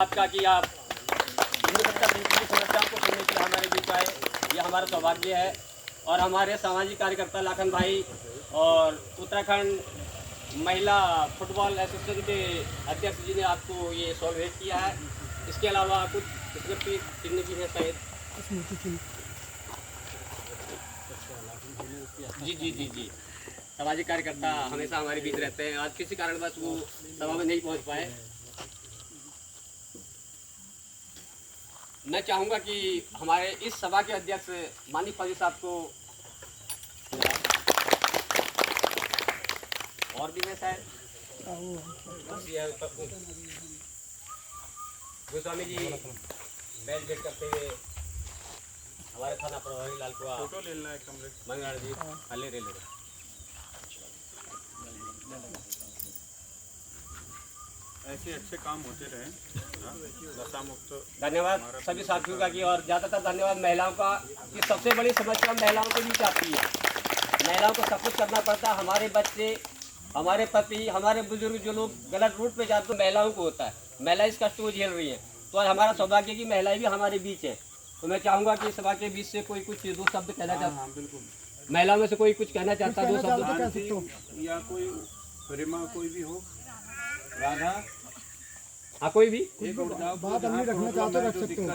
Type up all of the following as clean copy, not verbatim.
आपका कि आप हिंदू सत्ता की समस्याओं को सुनने के लिए हमारे बीच आए, ये हमारा सौभाग्य है। और हमारे सामाजिक कार्यकर्ता लाखन भाई और उत्तराखंड महिला फुटबॉल एसोसिएशन के अध्यक्ष जी ने आपको ये शॉल भेंट किया है। इसके अलावा कुछ स्मृति चिन्ह भी है शायद। जी जी जी जी सामाजिक कार्यकर्ता हमेशा हमारे बीच रहते हैं। आज किसी कारणवश वो सभा में नहीं पहुंच पाए। मैं चाहूँगा कि हमारे इस सभा के अध्यक्ष माननीय फौजी साहब को और भी है शायद गोस्वामी जी बैच भेंट करते हुए हमारे थाना प्रभारी लाल कुआ फोटो लेना है कमरे मंगल जी हले ले ले। ऐसे अच्छे काम होते रहे। नशा मुक्त। धन्यवाद सभी साथियों का कि और ज़्यादातर धन्यवाद महिलाओं का कि सबसे बड़ी समस्या महिलाओं के बीच आती है। महिलाओं को सब कुछ करना पड़ता है। हमारे बच्चे, हमारे पति, हमारे बुजुर्ग जो लोग गलत रूट पे जाते हैं महिलाओं को होता है। महिलाएं इस कष्ट को झेल रही हैं। तो आज हमारा सौभाग्य की महिलाएं भी हमारे बीच है। तो मैं चाहूँगा कि सभा के बीच से कोई कुछ दो शब्द कहना चाहता। बिल्कुल महिलाओं में से कोई कुछ कहना चाहता दो शब्द या कोई प्रेमा कोई भी हो, राधा हाँ कोई भी बात अपनी रखना चाहते रख सकते हो।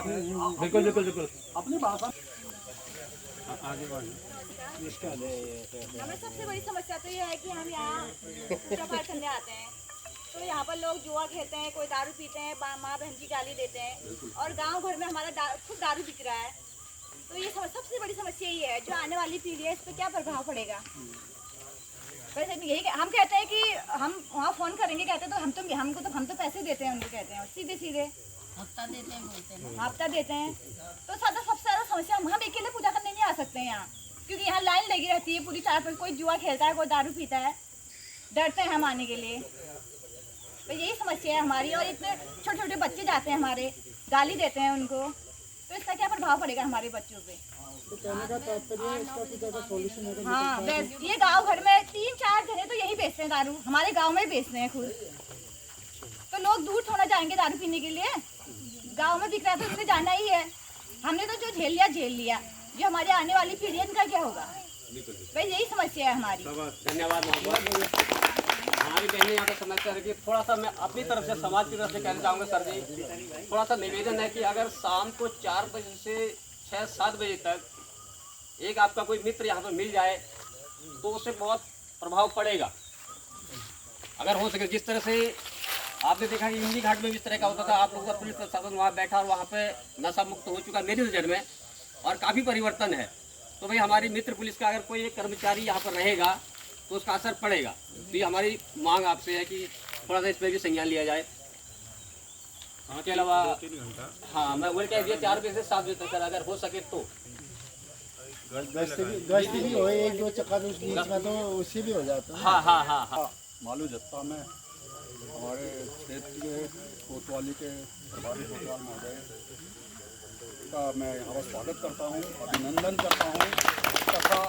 बिल्कुल बिल्कुल बिल्कुल अपनी बात आगे बढ़। हमें सबसे बड़ी समस्या तो ये है कि हम यहाँ व्यापार करने आते हैं तो यहाँ पर लोग जुआ खेलते हैं, कोई दारू पीते हैं, माँ बहन की गाली देते हैं और गांव भर में हमारा खुद दारू बिक रहा है। तो ये सबसे बड़ी समस्या ये है। जो आने वाली पीढ़ी है इस पर क्या प्रभाव पड़ेगा। वैसे यही हम कहते हैं कि हम वहाँ फ़ोन करेंगे, कहते हैं तो हम तो पैसे देते हैं उनको, कहते हैं सीधे सीधे हफ्ता देते हैं, बोलते हैं हफ्ता देते हैं। तो सबसे ज़्यादा समस्या हम अकेले पूजा करने नहीं आ सकते हैं यहाँ, क्योंकि यहाँ लाइन लगी रहती है पूरी 4 पर। कोई जुआ खेलता है, कोई दारू पीता है, डरते हैं हम आने के लिए। तो यही समस्या है हमारी। और इतने छोटे छोटे बच्चे जाते हैं हमारे, गाली देते हैं उनको, तो इसका क्या प्रभाव पड़ेगा हमारे बच्चों पे। तो कहने का तात्पर्य है इसका कुछ ज़्यादा सॉल्यूशन है। हाँ ये गांव भर में 3-4 जने तो यही बेचते हैं दारू, हमारे गांव में बेचते हैं खुद। तो लोग दूर थोड़ा जाएंगे दारू पीने के लिए, गांव में बिक रहा है तो उसमें जाना ही है। हमने तो जो झेल लिया, जो हमारे आने वाली पीढ़ी है उनका क्या होगा। भाई यही समस्या है हमारी। धन्यवाद। हमारी बहनें यहाँ पर समस्या है कि थोड़ा सा मैं अपनी तरफ से समाज की तरफ से कहना चाहूँगा सर जी, थोड़ा सा निवेदन है कि अगर शाम को 4 बजे से 6-7 बजे तक एक आपका कोई मित्र यहाँ पर मिल जाए तो उससे बहुत प्रभाव पड़ेगा। अगर हो सके जिस तरह से आपने देखा कि इंडी घाट में इस तरह का होता था, आप लोगों का पुलिस प्रशासन वहाँ बैठा और वहाँ पे नशा मुक्त हो चुका मेरी नज़र में, और काफ़ी परिवर्तन है। तो भाई हमारी मित्र पुलिस का अगर कोई एक कर्मचारी यहाँ पर रहेगा तो उसका असर पड़ेगा। तो ये हमारी मांग आपसे है कि थोड़ा सा इस पर भी संज्ञान लिया जाए। इसके अलावा हाँ मैं बोल के दिया 4 बजे से 7 बजे तक अगर हो सके तो गश्त भी हो, 1-2 चक्का तो बीच में तो उससे भी हो जाता है। हाँ मालू जत्ता में हमारे क्षेत्र के कोतवाली के प्रभारी कोतवाल महोदय का मैं यहाँ पर स्वागत करता हूँ, अभिनंदन करता हूँ तथा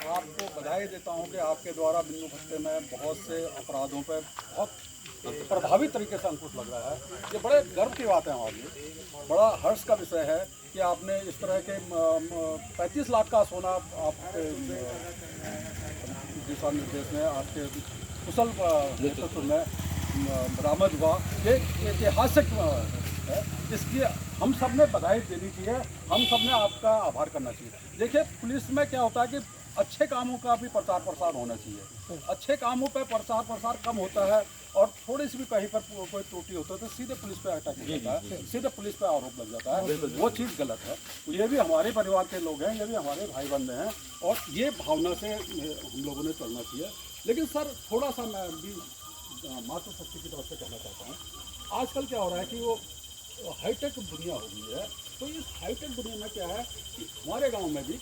आपको बधाई देता हूँ कि आपके द्वारा बिंदु खत्ते में बहुत से अपराधों पर बहुत प्रभावी तरीके से अंकुश लग रहा है। ये बड़े गर्व की बात है हमारे लिए, बड़ा हर्ष का विषय है कि आपने इस तरह के 35 लाख का सोना आपके दिशा निर्देश में, आपके कुशल नेतृत्व में बरामद हुआ। ये ऐतिहासिक है, इसलिए हम सब ने बधाई देनी चाहिए, हम सब ने आपका आभार करना चाहिए। देखिए पुलिस में क्या होता है कि अच्छे कामों का भी प्रचार प्रसार होना चाहिए। अच्छे कामों पर प्रचार प्रसार कम होता है और थोड़ी सी भी कहीं पर कोई त्रुटि होता है तो सीधे पुलिस पे अटैक हो जाता है, सीधे पुलिस पे आरोप लग जाता है। वो चीज़ गलत है। ये भी हमारे परिवार के लोग हैं, ये भी हमारे भाई बंधु हैं और ये भावना से हम लोगों ने चलना चाहिए। लेकिन सर थोड़ा सा मैं भी मातृशक्ति की तरफ से कहना चाहता हूँ। आजकल क्या हो रहा है कि वो हाईटेक दुनिया हो गई है। तो इस हाईटेक दुनिया में क्या है कि हमारे गाँव में भी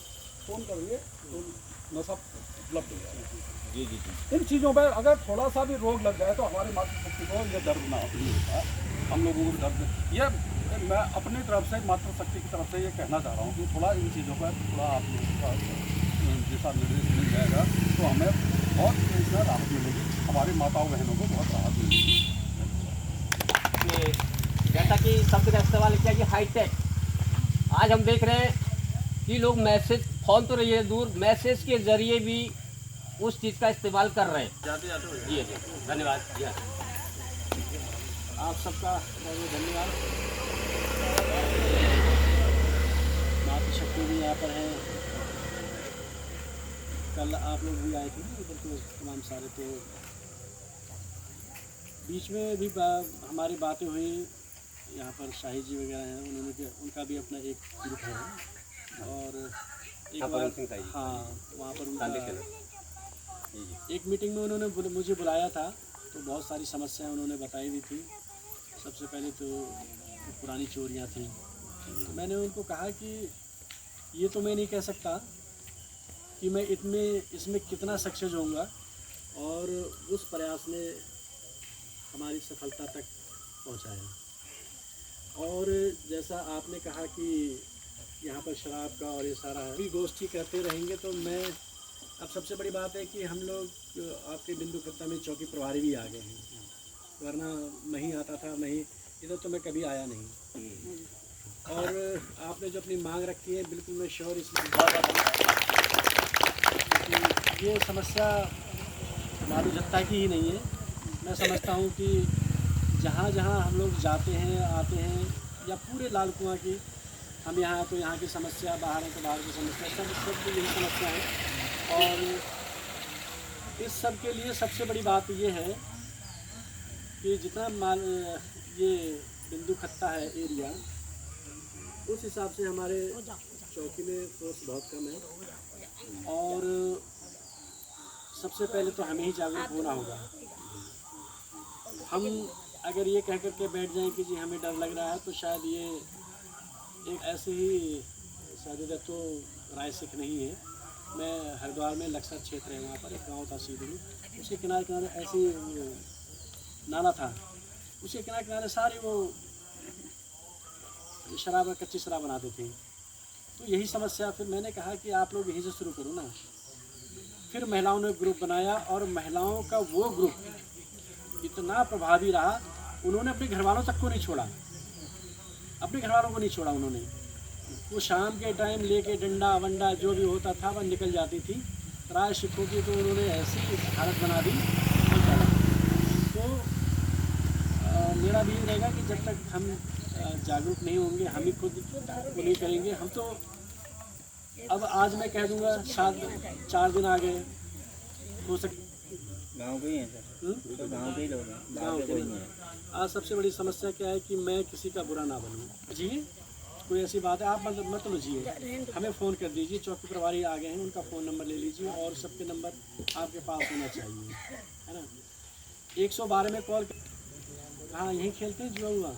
फ़ोन करिए तो नशा उपलब्ध हो जाए। जी। इन चीज़ों पर अगर थोड़ा सा भी रोग लग जाए तो हमारी मातृशक्ति को ये दर्द ना होता है, हम लोगों को दर्द। ये मैं अपनी तरफ से मातृशक्ति की तरफ से ये कहना चाह रहा हूँ कि थोड़ा इन चीज़ों पर थोड़ा आप लोगों का दिशा निर्देश मिल जाएगा तो हमें बहुत इसमें राहत मिलेगी, हमारी माताओं बहनों को बहुत राहत मिलेगी। की शब्द का इस्तेमाल किया कि हाईटेक। आज हम देख रहे हैं कि लोग मैसेज, फ़ोन तो रही है दूर, मैसेज के ज़रिए भी उस चीज़ का इस्तेमाल कर रहे हैं। जी धन्यवाद। जी आप सबका बहुत बहुत धन्यवाद। मातृशक्ति भी यहाँ पर है। कल आप लोग भी आए थे ना इधर, तो तमाम सारे, तो बीच में भी हमारी बातें हुई। यहाँ पर शाही जी वगैरह हैं, उन्होंने उनका भी अपना एक ग्रुप है और एक बार हाँ वहाँ पर उनका एक मीटिंग में उन्होंने मुझे बुलाया था, तो बहुत सारी समस्याएं उन्होंने बताई भी थी। सबसे पहले तो पुरानी चोरियां थी, तो मैंने उनको कहा कि ये तो मैं नहीं कह सकता कि मैं इसमें कितना सक्सेस होऊंगा, और उस प्रयास ने हमारी सफलता तक पहुंचाया। और जैसा आपने कहा कि यहाँ पर शराब का और ये सारा है, भी गोष्ठी करते रहेंगे तो मैं, अब सबसे बड़ी बात है कि हम लोग आपके बिंदु खत्ता में चौकी प्रभारी भी आ गए हैं, वरना मैं ही आता था, मैं ही इधर तो मैं कभी आया नहीं। और आपने जो अपनी मांग रखी है, बिल्कुल मैं श्योर इसमें ये समस्या मालूम जत्ता की ही नहीं है। मैं समझता हूँ कि जहाँ जहाँ हम लोग जाते हैं आते हैं, या पूरे लाल कुआं की, हम यहाँ तो यहाँ की समस्या, बाहर है तो बाहर की समस्या, सब यही समस्या है। और इस सब के लिए सबसे बड़ी बात ये है कि जितना ये बिंदु खत्ता है एरिया, उस हिसाब से हमारे चौकी में फोर्स बहुत कम है। और सबसे पहले तो हमें ही जागरूक होना होगा। हम अगर ये कह करके बैठ जाएं कि जी हमें डर लग रहा है, तो शायद ये एक ऐसे ही शायद तो राय सिख नहीं है। मैं हरिद्वार में लक्सर क्षेत्र है, वहाँ पर एक गाँव था सीधू, उसके किनारे किनारे ऐसी नाला था, उसके किनारे किनारे सारी वो शराब, कच्ची शराब बनाते थे। तो यही समस्या, फिर मैंने कहा कि आप लोग यहीं से शुरू करो ना। फिर महिलाओं ने ग्रुप बनाया, और महिलाओं का वो ग्रुप इतना प्रभावी रहा, उन्होंने अपने घर वालों तक को नहीं छोड़ा, अपने घर वालों को नहीं छोड़ा उन्होंने। वो शाम के टाइम लेके डंडा वंडा जो भी होता था वह निकल जाती थी। राय सिखों की तो उन्होंने ऐसी हालत बना दी। तो मेरा भी ये रहेगा कि जब तक हम जागरूक नहीं होंगे, हम ही खुद को नहीं करेंगे। हम तो अब आज मैं कह दूंगा 4 दिन आ गए, हो सकता गाँव के ही हैं सर, तो गाँव के ही लोग हैं, गाँव के कोई नहीं है। आज सबसे बड़ी समस्या क्या है कि मैं किसी का बुरा ना बनूं। जी कोई ऐसी बात है, आप मत लीजिए, हमें फ़ोन कर दीजिए। चौकी प्रभारी आ गए हैं, उनका फ़ोन नंबर ले लीजिए, और सबके नंबर आपके पास होना चाहिए, है ना। 112 में कॉल, हाँ यहीं खेलते हैं जुआ हुआ।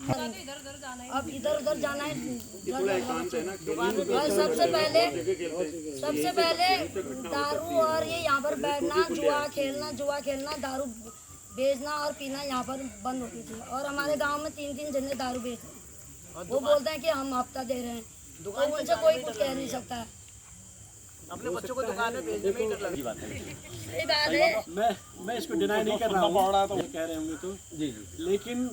अब इधर उधर जाना है। सबसे पहले दारू, और ये यहाँ पर बैठना, जुआ खेलना, दारू बेचना और पीना यहाँ पर बंद होती थी। और हमारे गांव में 3 जने दारू बेच रहे, वो बोलते हैं कि हम हफ्ता दे रहे हैं, तो उनसे कोई कुछ कह नहीं सकता है। अपने बच्चों को दुकान में भेजने में ही डर लगती बात है। ये बात है, मैं इसको डिनाई नहीं कर रहा हूँ, तो कह रहे होंगे तो जी, लेकिन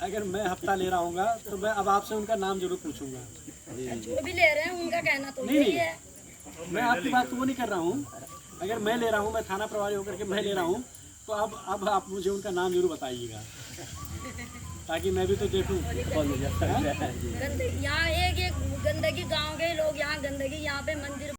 अगर मैं हफ्ता ले रहा हूँगा तो मैं अब आपसे उनका नाम जरूर पूछूंगा। जो भी ले रहे हैं उनका कहना तो यही है। मैं आपकी बात तो वो नहीं कर रहा हूँ। अगर मैं ले रहा हूँ, मैं थाना प्रभारी होकर के मैं ले रहा हूँ, तो अब आप मुझे उनका नाम जरूर बताइएगा, ताकि मैं भी तो देखूँ। यहाँ एक गंदगी, गांव के लोग यहाँ गंदगी, यहाँ पे मंदिर